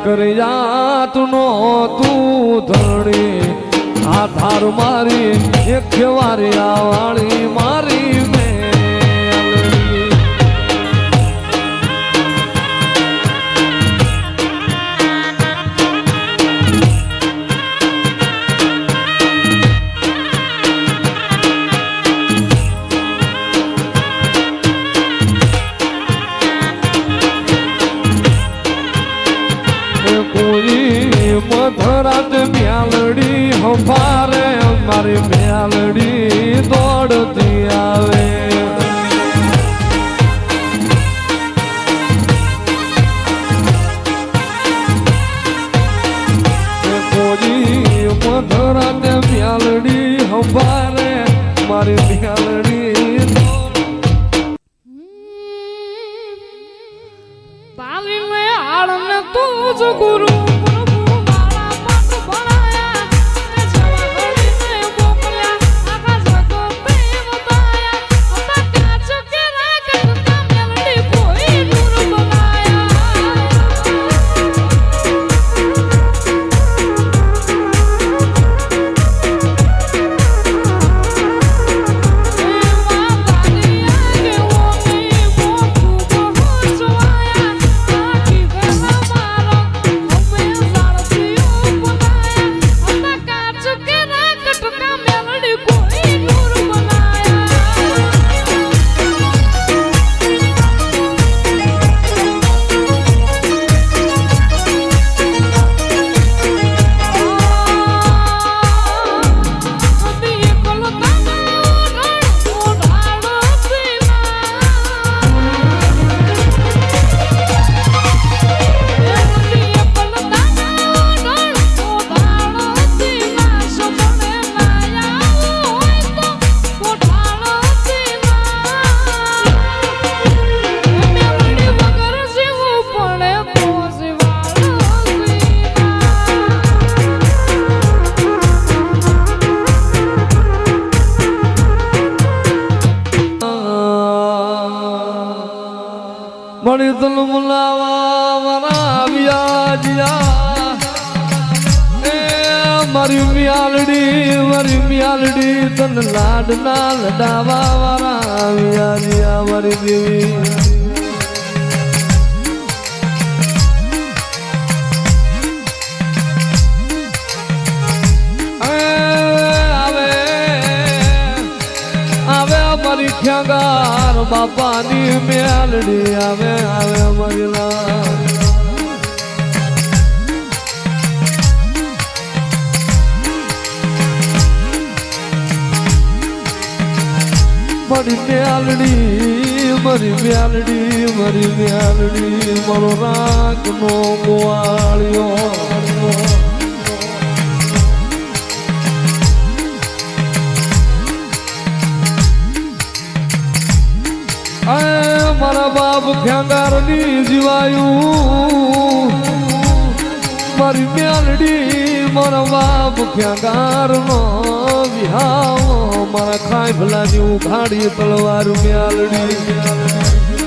કર્યાતનો તું ધણી આધાર મારી એક વારી આવાળી મારી મધરાત મ્યાલડી હંભારે મારી મ્યાલડી દોડતી આવે કોઈ મધરાત મ્યાલડી હંભારે મારી મ્યાલડી પાલીને આળને તું જ ગુરુ મળી તલ મુલાવા મારા વ્યાજિયા મારી મ્યાલડી તન લાડના લડાવા મારા વ્યાજિયા મારી દેવી ખ્યાગાર બાપાની મ્યાલડી આવે આવે મરલા મારી મ્યાલડી મારો રાગનો ગોવાળિયો મારા બાપ ખ્યાગારની જીવાયું મારી મ્યાલડી મારા બાપ ખ્યાગારનો વિહાવો મારા ખાઈ ભલાની ઉઘાડી તલવાર મ્યાલડી